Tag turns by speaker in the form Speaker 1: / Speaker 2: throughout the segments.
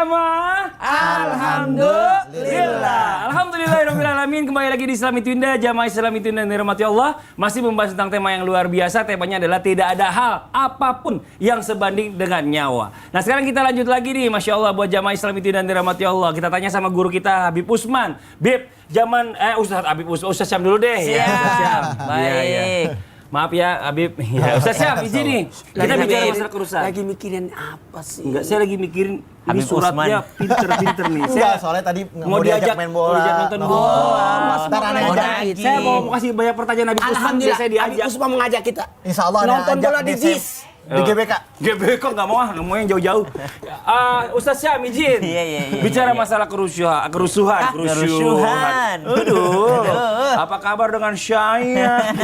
Speaker 1: jamaah? Alhamdulillah. Alhamdulillahirrahmanirrahim. Kembali lagi di Islami Twinda, jamaah Islami Twinda yang dirahmati Allah. Masih membahas tentang tema yang luar biasa. Temanya adalah tidak ada hal apapun yang sebanding dengan nyawa. Nah sekarang kita lanjut lagi nih, Masya Allah buat jamaah Islami Twinda yang dirahmati Allah. Kita tanya sama guru kita Habib Usman. Bib, Ustaz Habib Usman, Ustaz Syam dulu deh.
Speaker 2: Siap.
Speaker 1: Ya, Ustaz Syam.
Speaker 2: Baik.
Speaker 1: Maaf ya Habib. Ya, Ustaz Syam, izin nih. Kita bicara masalah kerusakan.
Speaker 3: Lagi mikirin apa sih?
Speaker 1: Enggak, saya lagi mikirin ini
Speaker 2: Habib
Speaker 1: suratnya pinter-pinter nih.
Speaker 4: Enggak, soalnya tadi
Speaker 1: mau diajak
Speaker 4: main bola.
Speaker 1: Mau diajak nonton bola.
Speaker 4: Ntar aneh
Speaker 3: mau
Speaker 4: aja.
Speaker 3: lagi.
Speaker 1: Saya mau kasih banyak pertanyaan Habib Usman.
Speaker 3: Alhamdulillah,
Speaker 1: Saya
Speaker 3: Habib
Speaker 1: diajak.
Speaker 3: Usman mengajak kita.
Speaker 4: Insya Allah ada
Speaker 3: Nonton
Speaker 4: ajak
Speaker 3: bola di JIS.
Speaker 4: Di GBK.
Speaker 1: GBK nggak mau yang jauh-jauh. Ustaz Syam izin.
Speaker 2: Iya.
Speaker 1: Bicara masalah kerusuhan. Aduh. Apa kabar dengan saya?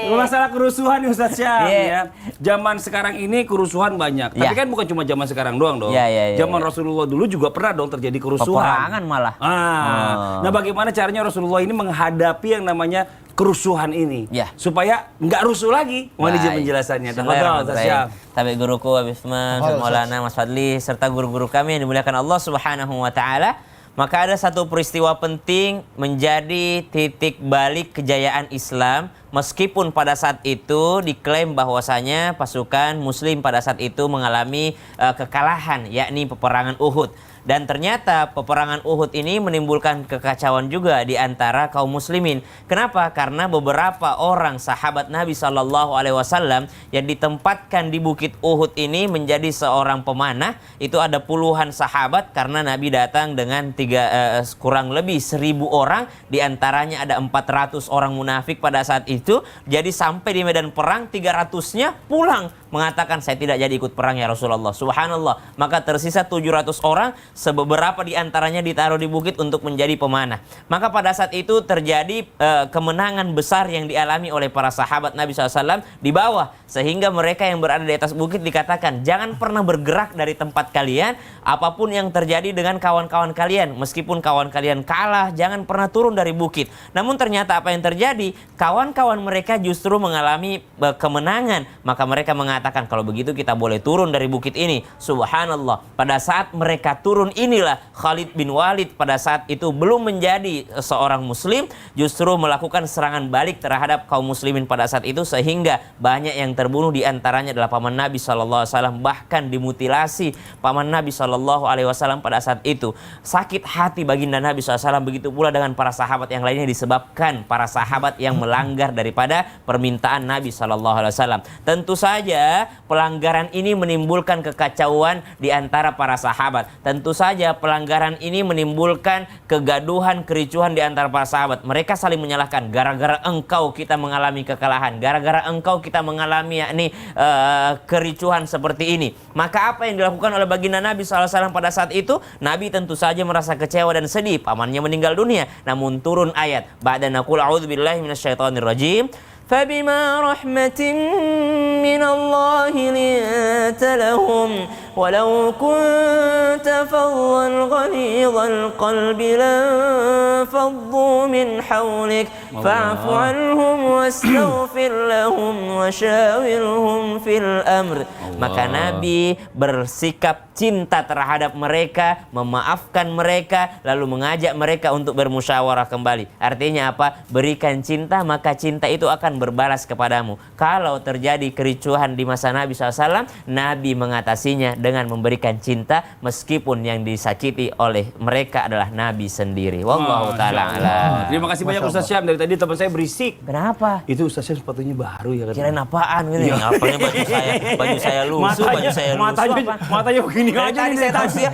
Speaker 1: Masalah kerusuhan nih Ustaz Syam ya. Zaman sekarang ini kerusuhan banyak. Tapi kan bukan cuma zaman sekarang doang dong.
Speaker 2: Iya.
Speaker 1: Zaman Rasulullah dulu juga pernah dong terjadi kerusuhan.
Speaker 2: Peperangan malah.
Speaker 1: Nah bagaimana caranya Rasulullah ini menghadapi yang namanya kerusuhan ini supaya nggak rusuh lagi? Mohon izin penjelasannya.
Speaker 2: Tapi guruku Habib Usman, Maulana Mas Fadli serta guru-guru kami yang dimuliakan Allah Subhanahu wa taala, maka ada satu peristiwa penting menjadi titik balik kejayaan Islam, meskipun pada saat itu diklaim bahwasanya pasukan muslim pada saat itu mengalami kekalahan, yakni peperangan Uhud. Dan ternyata peperangan Uhud ini menimbulkan kekacauan juga di antara kaum muslimin. Kenapa? Karena beberapa orang sahabat Nabi SAW yang ditempatkan di bukit Uhud ini menjadi seorang pemanah. Itu ada puluhan sahabat karena Nabi datang dengan kurang lebih 1.000 orang. Di antaranya ada 400 orang munafik pada saat itu. Jadi sampai di medan perang 300-nya pulang mengatakan saya tidak jadi ikut perang ya Rasulullah. Subhanallah. Maka tersisa 700 orang, sebeberapa di antaranya ditaruh di bukit untuk menjadi pemanah. Maka pada saat itu terjadi kemenangan besar yang dialami oleh para sahabat Nabi SAW di bawah. Sehingga mereka yang berada di atas bukit dikatakan jangan pernah bergerak dari tempat kalian. Apapun yang terjadi dengan kawan-kawan kalian, meskipun kawan kalian kalah, jangan pernah turun dari bukit. Namun ternyata apa yang terjadi? Kawan-kawan mereka justru mengalami kemenangan. Maka mereka mengatakan kalau begitu kita boleh turun dari bukit ini. Subhanallah. Pada saat mereka turun inilah Khalid bin Walid pada saat itu belum menjadi seorang muslim, justru melakukan serangan balik terhadap kaum muslimin pada saat itu, sehingga banyak yang terbunuh, di antaranya adalah paman Nabi SAW, bahkan dimutilasi paman Nabi SAW pada saat itu. Sakit hati baginda Nabi SAW, begitu pula dengan para sahabat yang lainnya disebabkan para sahabat yang melanggar daripada permintaan Nabi SAW. Tentu saja pelanggaran ini menimbulkan kekacauan di antara para sahabat. Tentu saja pelanggaran ini menimbulkan kegaduhan, kericuhan di antara para sahabat. Mereka saling menyalahkan, gara-gara engkau kita mengalami kekalahan, gara-gara engkau kita mengalami yakni kericuhan seperti ini. Maka apa yang dilakukan oleh baginda Nabi SAW pada saat itu? Nabi tentu saja merasa kecewa dan sedih, pamannya meninggal dunia. Namun turun ayat, ba'da naqul a'udzubillahi minasyaitonirrajim. فبما رحمة من الله لنت لهم ولو كنت فظا غليظ القلب لانفضوا من حولك فاعف عنهم واستغفر لهم وشاورهم في الأمر. Maka Nabi bersikap cinta terhadap mereka, memaafkan mereka, lalu mengajak mereka untuk bermusyawarah kembali. Artinya apa? Berikan cinta, maka cinta itu akan berbalas kepadamu. Kalau terjadi kericuhan di masa Nabi SAW, Nabi mengatasinya dengan memberikan cinta, meskipun yang disakiti oleh mereka adalah Nabi sendiri. Wallahu ta'ala a'lam.
Speaker 1: Terima kasih banyak Ustaz Syam. Dari tadi teman saya berisik.
Speaker 2: Kenapa?
Speaker 1: Itu Ustaz Syam sepatunya baru ya kan?
Speaker 2: Kirain apaan gitu? Apanya baju saya lusuh, baju saya lusuh.
Speaker 1: Matanya begini aja
Speaker 2: tadi
Speaker 1: nih.
Speaker 2: saya tahu sih,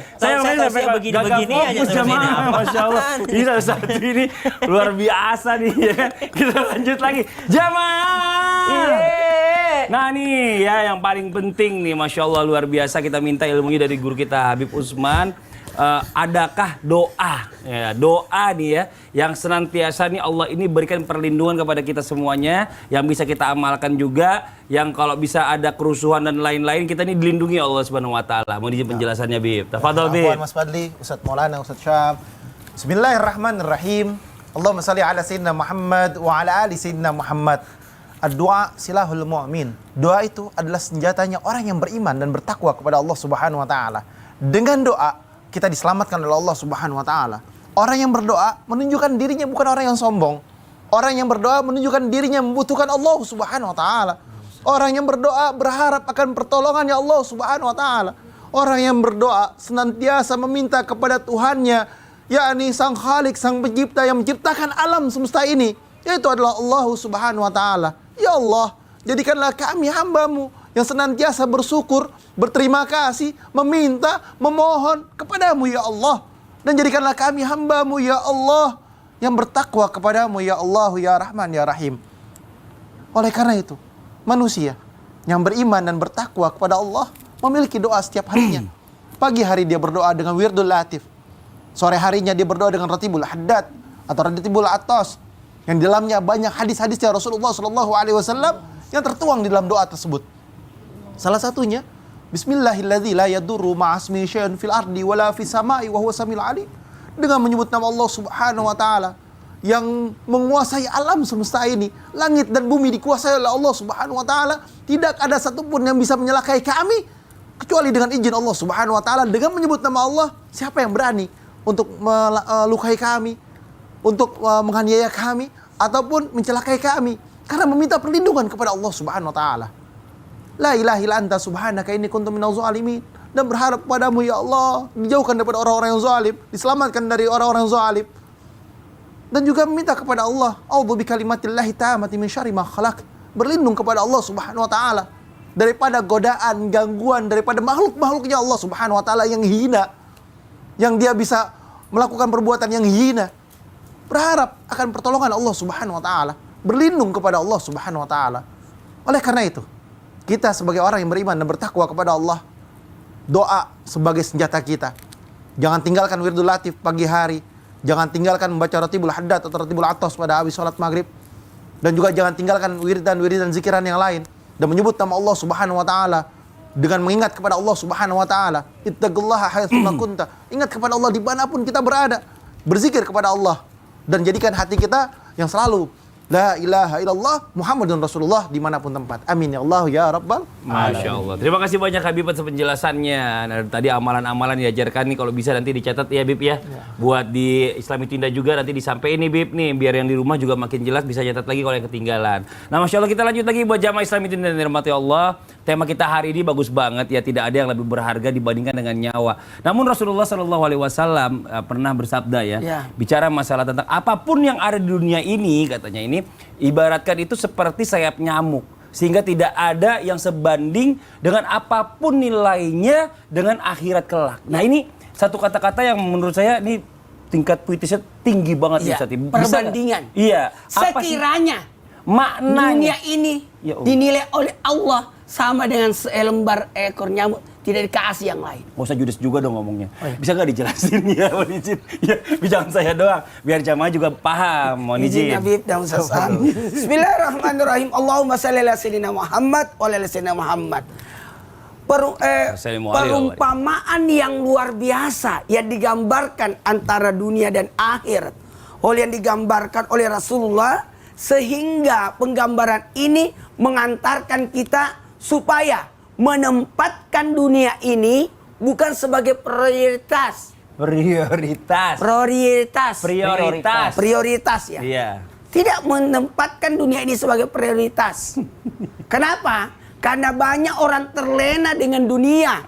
Speaker 2: saya begini-begini aja
Speaker 1: jamaah. Masya Allah. Ini salah satu ini luar biasa nih ya kan. Kita lanjut lagi. Jamaah. Nah nih ya yang paling penting nih, Masya Allah luar biasa, kita minta ilmunya dari guru kita Habib Usman. Adakah doa ya, doa nih ya yang senantiasa nih Allah ini berikan perlindungan kepada kita semuanya, yang bisa kita amalkan juga, yang kalau bisa ada kerusuhan dan lain-lain kita ini dilindungi Allah Subhanahu wa taala. Mau izin penjelasannya Bib. Tafadhol Bib.
Speaker 4: Mas Fadli, Ustaz Maulana, Ustaz Syam. Bismillahirrahmanirrahim. Allahumma salli ala sayyidina Muhammad wa ala ali sayyidina Muhammad. Ad-du'a silahul mu'min. Doa itu adalah senjatanya orang yang beriman dan bertakwa kepada Allah Subhanahu wa taala. Dengan doa kita diselamatkan oleh Allah Subhanahu wa taala. Orang yang berdoa menunjukkan dirinya bukan orang yang sombong. Orang yang berdoa menunjukkan dirinya membutuhkan Allah Subhanahu wa taala. Orang yang berdoa berharap akan pertolongan ya Allah Subhanahu wa taala. Orang yang berdoa senantiasa meminta kepada Tuhannya, yakni Sang Khalik, Sang Pencipta yang menciptakan alam semesta ini, yaitu adalah Allah Subhanahu wa taala. Ya Allah, jadikanlah kami hamba-Mu yang senantiasa bersyukur, berterima kasih, meminta, memohon kepadamu ya Allah. Dan jadikanlah kami hamba-Mu ya Allah yang bertakwa kepadamu ya Allah ya Rahman ya Rahim. Oleh karena itu, manusia yang beriman dan bertakwa kepada Allah memiliki doa setiap harinya. Pagi hari dia berdoa dengan wirdul latif. Sore harinya dia berdoa dengan ratibul haddad atau ratibul atas, yang di dalamnya banyak hadis-hadisnya Rasulullah SAW yang tertuang di dalam doa tersebut. Salah satunya, Bismillahilladzi la yadurru ma'asmi syai'un fil ardi wala fis sama'i wa huwa samiul alim. Dengan menyebut nama Allah Subhanahu wa taala yang menguasai alam semesta ini, langit dan bumi dikuasai oleh Allah Subhanahu wa taala. Tidak ada satupun yang bisa menyelakai kami kecuali dengan izin Allah Subhanahu wa taala. Dengan menyebut nama Allah, siapa yang berani untuk melukai kami, untuk menganiaya kami ataupun mencelakai kami karena meminta perlindungan kepada Allah Subhanahu wa taala. La ilaha illa anta subhanaka inni kuntu minaz zalimin. Dan berharap padamu ya Allah, dijauhkan daripada orang-orang yang zalim, diselamatkan dari orang-orang yang zalim. Dan juga meminta kepada Allah, a'udzu bikalimatillahi tammati min syarri ma khalaq. Berlindung kepada Allah Subhanahu wa taala daripada godaan, gangguan daripada makhluk-makhluknya Allah Subhanahu wa taala yang hina, yang dia bisa melakukan perbuatan yang hina. Berharap akan pertolongan Allah Subhanahu wa taala, berlindung kepada Allah Subhanahu wa taala. Oleh karena itu, kita sebagai orang yang beriman dan bertakwa kepada Allah, doa sebagai senjata kita. Jangan tinggalkan wirdul latif pagi hari. Jangan tinggalkan membaca ratibul haddad atau ratibul atas pada habis sholat maghrib. Dan juga jangan tinggalkan wiridan zikiran yang lain. Dan menyebut nama Allah Subhanahu wa ta'ala dengan mengingat kepada Allah Subhanahu wa ta'ala. Ittaqullaha haitsu kunta. Ingat kepada Allah dimanapun kita berada. Berzikir kepada Allah. Dan jadikan hati kita yang selalu La ilaha illallah Muhammadun Rasulullah dimanapun tempat. Amin ya Allah ya Rabbal.
Speaker 1: Masya Allah. Terima kasih banyak Habib atas penjelasannya. Nah, tadi amalan-amalan diajarkan nih, kalau bisa nanti dicatat ya Bib ya. Buat di Islami Tinda juga nanti disampaikan nih Bib nih, biar yang di rumah juga makin jelas, bisa catat lagi kalau yang ketinggalan. Nah Masya Allah, kita lanjut lagi buat jamaah Islami Tinda dan dirahmati Allah. Tema kita hari ini bagus banget ya, tidak ada yang lebih berharga dibandingkan dengan nyawa. Namun Rasulullah SAW pernah bersabda ya, bicara masalah tentang apapun yang ada di dunia ini, katanya ini ibaratkan itu seperti sayap nyamuk, sehingga tidak ada yang sebanding dengan apapun nilainya dengan akhirat kelak. Nah ini satu kata-kata yang menurut saya ini tingkat puitisnya tinggi banget
Speaker 3: ya,
Speaker 1: nih.
Speaker 3: perbandingan.
Speaker 1: Iya.
Speaker 3: Sekiranya
Speaker 1: maknanya
Speaker 3: dunia ini dinilai oleh Allah sama dengan selembar ekor nyamuk, tidak dikasih yang lain.
Speaker 1: Gak usah judes juga dong ngomongnya. Bisa gak dijelasin ya, mohon izin. Ya, jangan saya doang, biar jamaah juga paham. Mohon izin.
Speaker 3: Habib dan Ustaz. Bismillahirrahmanirrahim. Allahumma shalli ala sayyidina Muhammad wa ala sayyidina Muhammad. Perumpamaan yang luar biasa yang digambarkan antara dunia dan akhirat oleh yang digambarkan oleh Rasulullah, sehingga penggambaran ini mengantarkan kita supaya menempatkan dunia ini bukan sebagai prioritas ya.
Speaker 1: Iya.
Speaker 3: Tidak menempatkan dunia ini sebagai prioritas. Kenapa? Karena banyak orang terlena dengan dunia,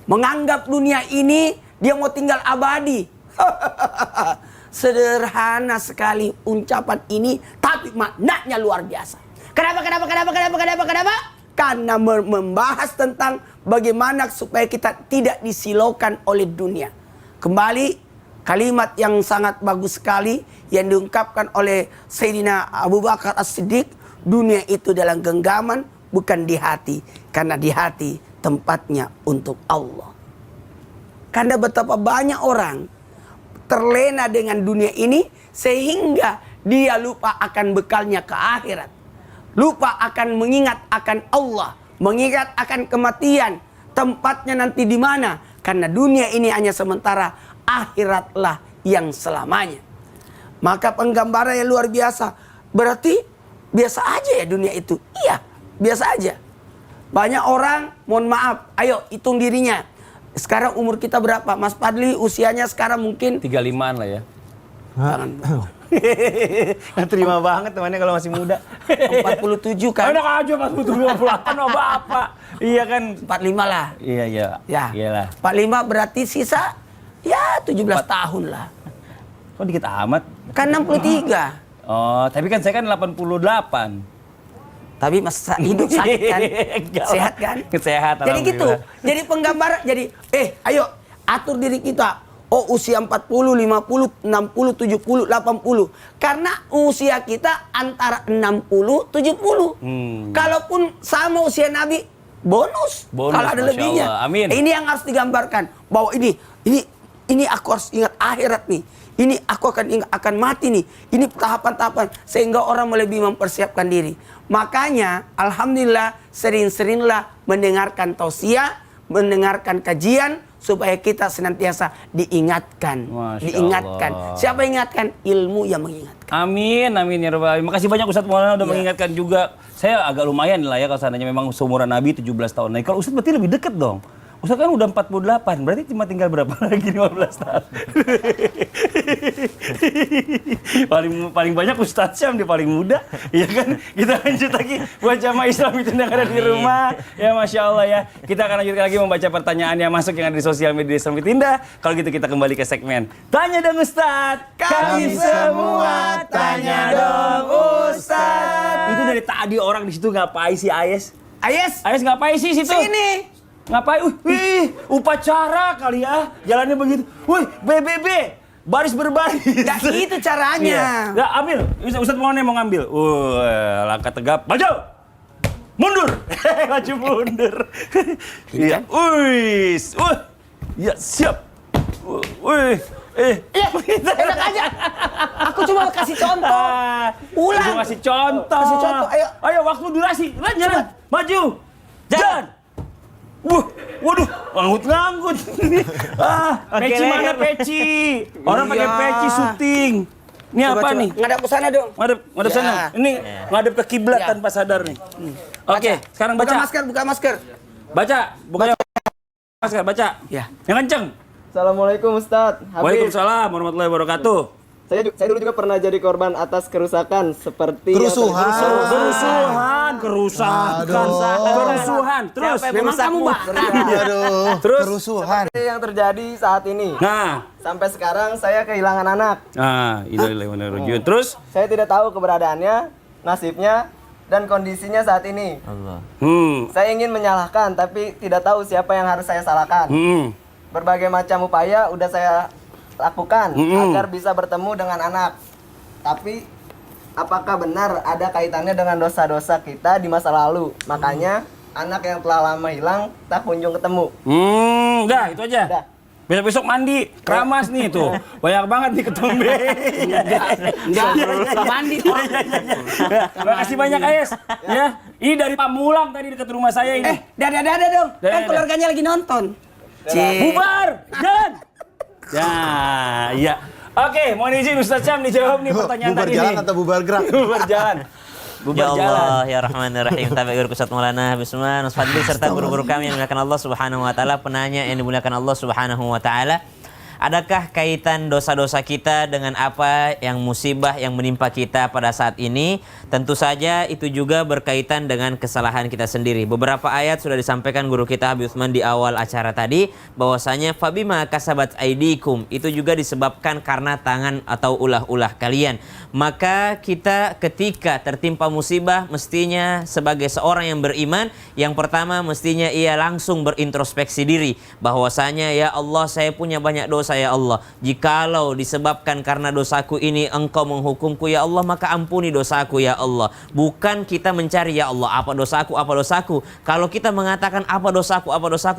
Speaker 3: menganggap dunia ini dia mau tinggal abadi. Sederhana sekali ucapan ini, tapi maknanya luar biasa. Kenapa? Karena membahas tentang bagaimana supaya kita tidak disilaukan oleh dunia. Kembali kalimat yang sangat bagus sekali yang diungkapkan oleh Sayyidina Abu Bakar As-Siddiq, dunia itu dalam genggaman, bukan di hati. Karena di hati tempatnya untuk Allah. Karena betapa banyak orang terlena dengan dunia ini sehingga dia lupa akan bekalnya ke akhirat. Lupa akan mengingat akan Allah, mengingat akan kematian, tempatnya nanti di mana? Karena dunia ini hanya sementara, akhiratlah yang selamanya. Maka penggambaran yang luar biasa. Berarti biasa aja ya dunia itu? Iya, biasa aja. Banyak orang, mohon maaf, ayo hitung dirinya. Sekarang umur kita berapa? Mas Fadli usianya sekarang mungkin
Speaker 1: 35-an lah ya.
Speaker 3: jangan
Speaker 2: Nggak terima banget temannya kalau masih muda.
Speaker 3: 47 kan?
Speaker 1: Enak aja 48 sama bapak. Iya kan?
Speaker 3: 45 lah.
Speaker 1: Iya, iya.
Speaker 3: Ya.
Speaker 1: Iyalah.
Speaker 3: 45 berarti sisa ya 17 tahun lah.
Speaker 1: Kok dikit amat?
Speaker 3: Kan 63.
Speaker 1: Oh, tapi kan saya kan 88.
Speaker 3: Tapi masa hidup sakit kan?
Speaker 1: Enggak lah.
Speaker 3: Sehat kan?
Speaker 1: Sehat,
Speaker 3: Jadi gitu.
Speaker 1: alhamdulillah.
Speaker 3: Jadi penggambaran jadi ayo atur diri kita. Oh usia 40, 50, 60, 70, 80. Karena usia kita antara 60, 70. Kalaupun sama usia Nabi, bonus.
Speaker 1: Bonus,
Speaker 3: Kalau ada
Speaker 1: Masya
Speaker 3: lebihnya.
Speaker 1: Allah. Amin.
Speaker 3: Ini yang harus digambarkan. Bahwa ini aku harus ingat akhirat nih. Ini aku akan mati nih. Ini tahapan-tahapan sehingga orang lebih mempersiapkan diri. Makanya alhamdulillah sering-seringlah mendengarkan tausiah, mendengarkan kajian supaya kita senantiasa diingatkan.
Speaker 1: Masya
Speaker 3: Diingatkan.
Speaker 1: Allah.
Speaker 3: Siapa yang ingatkan? Ilmu yang mengingatkan.
Speaker 1: Amin, amin ya Rabbal Alamin. Makasih banyak Ustadz Maulana udah mengingatkan juga. Saya agak lumayan lah ya kalau seandainya memang seumuran Nabi 17 tahun. Nah, kalau Ustadz berarti lebih dekat dong. Ustadz kan udah 48, berarti cuma tinggal berapa lagi 15 tahun. paling banyak Ustadz Syam dia paling muda, ya kan? Kita lanjut lagi buat jamaah Islam itu yang ada di rumah. Ya Masya Allah ya. Kita akan lanjutkan lagi membaca pertanyaan yang masuk yang ada di sosial media Islam Indah. Kalau gitu kita kembali ke segmen Tanya dong Ustadz. Kami semua tanya dong Ustadz. Itu dari tadi orang di situ ngapain sih Ayes?
Speaker 3: Ayes,
Speaker 1: Ayes ngapain sih situ?
Speaker 3: sini.
Speaker 1: Ngapain? Wih, upacara kali ya. Jalannya begitu. Wih, BBB. Baris berbaris.
Speaker 3: Nggak gitu caranya.
Speaker 1: Iya. Ya, ambil. Ustadz mau ngambil. Langkah tegap. Maju. Mundur. Maju mundur. Iya. Wih. Ya, siap. Wih.
Speaker 3: Enak aja. Aku cuma kasih contoh. Ulang.
Speaker 1: Gua kasih contoh.
Speaker 3: Kasih contoh, ayo.
Speaker 1: Ayo, waktu durasi. Jalan. Maju. Jalan. Waduh, nganggut. Peci mana peci? Orang pakai
Speaker 3: Iya.
Speaker 1: peci syuting. Ini apa nih?
Speaker 3: Ngadap ke sana dong.
Speaker 1: Ngadep
Speaker 3: Ya.
Speaker 1: sana. Ini ngadep ke kiblat
Speaker 3: Ya.
Speaker 1: tanpa sadar nih. Oke, sekarang baca.
Speaker 3: Buka masker.
Speaker 1: Baca, bukannya masker, baca.
Speaker 3: Ya.
Speaker 1: Yang kenceng.
Speaker 5: Assalamualaikum Ustadz. Habib,
Speaker 1: Waalaikumsalam warahmatullahi wabarakatuh.
Speaker 5: saya dulu juga pernah jadi korban atas kerusakan seperti
Speaker 4: Kerusuhan.
Speaker 1: Kerusakan. Terus,
Speaker 3: Memang kamu
Speaker 4: Aduh,
Speaker 1: Terus?
Speaker 4: kerusuhan.
Speaker 5: yang terjadi saat ini.
Speaker 1: Nah,
Speaker 5: Sampai sekarang saya kehilangan anak.
Speaker 1: innalillahi wa inna ilaihi raji'un. Terus?
Speaker 5: Saya tidak tahu keberadaannya, nasibnya, dan kondisinya saat ini.
Speaker 2: Allah.
Speaker 5: Saya ingin menyalahkan, tapi tidak tahu siapa yang harus saya salahkan. Berbagai macam upaya udah saya lakukan agar bisa bertemu dengan anak. Tapi apakah benar ada kaitannya dengan dosa-dosa kita di masa lalu? Makanya anak yang telah lama hilang tak kunjung ketemu.
Speaker 1: Udah, itu aja.
Speaker 5: Udah.
Speaker 1: Besok-besok mandi, keramas nih tuh. Banyak banget nih ketombe.
Speaker 3: Enggak, mandi.
Speaker 1: Terima kasih banyak Ayes. Ya, ini dari Pamulang tadi dekat rumah saya ini.
Speaker 3: Dadah dong. Kan
Speaker 1: Dadah.
Speaker 3: keluarganya lagi nonton.
Speaker 1: Bubar, jalan. Ya, iya. Oke, mohon izin Ustaz Syam dijawab nih pertanyaan
Speaker 4: Bubar
Speaker 1: tadi
Speaker 4: jalan
Speaker 1: nih.
Speaker 4: atau bubar gerak?
Speaker 1: Bubar jalan.
Speaker 2: Ya
Speaker 1: Bubar jalan.
Speaker 2: Allah, ya Rahman ya Rahim. Tabi guru Ustadz Maulana Bismillah, Mas Fadli serta guru-guru kami yang dimuliakan Allah Subhanahu wa taala, penanya yang dimuliakan Allah Subhanahu wa taala. Adakah kaitan dosa-dosa kita dengan apa yang musibah yang menimpa kita pada saat ini? Tentu saja itu juga berkaitan dengan kesalahan kita sendiri. Beberapa ayat sudah disampaikan guru kita Habib Utsman di awal acara tadi, bahwasanya fabima kasabat aidikum, itu juga disebabkan karena tangan atau ulah-ulah kalian. Maka kita ketika tertimpa musibah, mestinya sebagai seorang yang beriman, yang pertama mestinya ia langsung berintrospeksi diri, bahwasanya ya Allah, saya punya banyak dosa ya Allah. Jikalau disebabkan karena dosaku ini Engkau menghukumku ya Allah, maka ampuni dosaku ya Allah. Bukan kita mencari ya Allah apa dosaku, apa dosaku. Kalau kita mengatakan apa dosaku,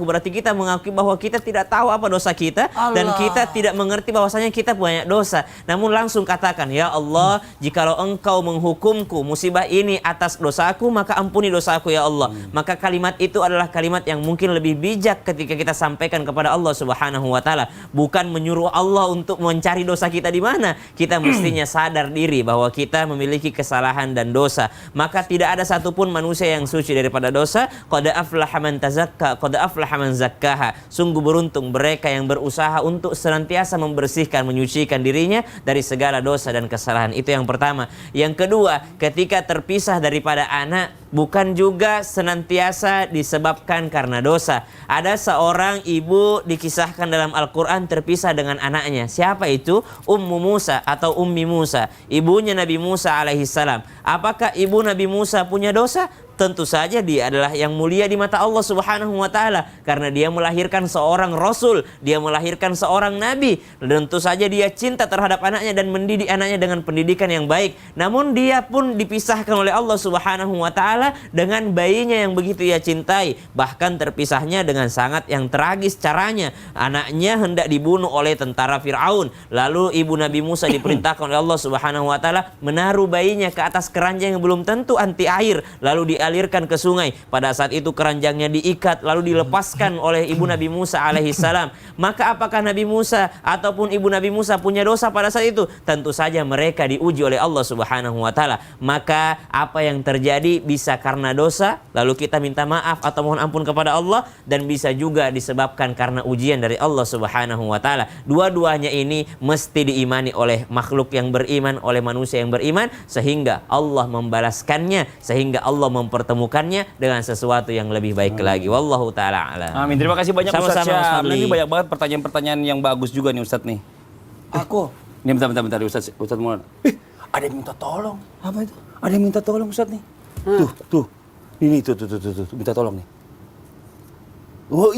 Speaker 2: berarti kita mengakui bahwa kita tidak tahu apa dosa kita dan kita tidak mengerti bahwasanya kita banyak dosa. Namun langsung katakan ya Allah, jikalau Engkau menghukumku musibah ini atas dosaku, maka ampuni dosaku ya Allah. Maka kalimat itu adalah kalimat yang mungkin lebih bijak ketika kita sampaikan kepada Allah Subhanahu wa taala. Bukan bukan menyuruh Allah untuk mencari dosa kita di mana. Kita mestinya sadar diri bahwa kita memiliki kesalahan dan dosa. Maka tidak ada satupun manusia yang suci daripada dosa. Qad aflaha man tazakka, qad aflaha man zakkaha. Sungguh beruntung mereka yang berusaha untuk senantiasa membersihkan, menyucikan dirinya dari segala dosa dan kesalahan. Itu yang pertama. Yang kedua, ketika terpisah daripada anak, bukan juga senantiasa disebabkan karena dosa. Ada seorang ibu dikisahkan dalam Al-Quran terpisah dengan anaknya. Siapa itu? Ummu Musa atau Ummi Musa, ibunya Nabi Musa alaihissalam. Apakah ibu Nabi Musa punya dosa? Tentu saja dia adalah yang mulia di mata Allah Subhanahu wa taala karena dia melahirkan seorang rasul, dia melahirkan seorang nabi. Tentu saja dia cinta terhadap anaknya dan mendidik anaknya dengan pendidikan yang baik. Namun dia pun dipisahkan oleh Allah Subhanahu wa taala dengan bayinya yang begitu ia cintai. Bahkan terpisahnya dengan sangat yang tragis caranya. Anaknya hendak dibunuh oleh tentara Firaun. Lalu ibu Nabi Musa diperintahkan oleh Allah Subhanahu wa taala menaruh bayinya ke atas keranjang yang belum tentu anti air, lalu dialirkan ke sungai. Pada saat itu keranjangnya diikat lalu dilepaskan oleh ibu Nabi Musa alaihissalam. Maka apakah Nabi Musa ataupun ibu Nabi Musa punya dosa pada saat itu? Tentu saja mereka diuji oleh Allah Subhanahu wa taala. Maka apa yang terjadi bisa karena dosa, lalu kita minta maaf atau mohon ampun kepada Allah, dan bisa juga disebabkan karena ujian dari Allah Subhanahu wa taala. Dua-duanya ini mesti diimani oleh makhluk yang beriman, oleh manusia yang beriman, sehingga Allah membalaskannya, sehingga Allah mempertemukannya dengan sesuatu yang lebih baik lagi. Wallahu taala a'lam.
Speaker 1: Amin. Terima kasih banyak
Speaker 2: Sama-sama,
Speaker 1: Ustaz
Speaker 2: Mas
Speaker 1: Syam.
Speaker 2: Fadli.
Speaker 1: Ini banyak banget pertanyaan-pertanyaan yang bagus juga nih Ustaz nih.
Speaker 3: Aku.
Speaker 1: Ini bentar Ustaz Muhammad. Ada yang minta tolong.
Speaker 3: Apa itu?
Speaker 1: Ada yang minta tolong Ustaz nih. Tuh. Ini tuh, minta tolong nih. Oh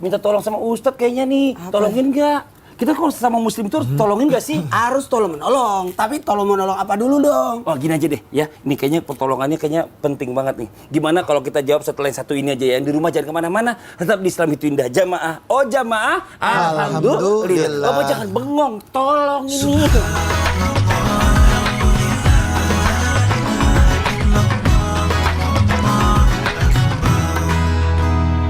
Speaker 1: minta tolong sama Ustaz kayaknya nih. Tolongin nggak? Kita kalau sama muslim itu harus tolongin nggak sih?
Speaker 3: Harus tolong menolong. Tapi tolong menolong apa dulu dong?
Speaker 1: Wah gini aja deh ya, ini kayaknya pertolongannya kayaknya penting banget nih. Gimana kalau kita jawab setelah yang satu ini aja ya, yang di rumah jangan kemana-mana, tetap di Islam itu indah. Jamaah, oh jamaah, alhamdulillah.
Speaker 4: Alhamdulillah.
Speaker 1: Oh jangan bengong, tolong ini.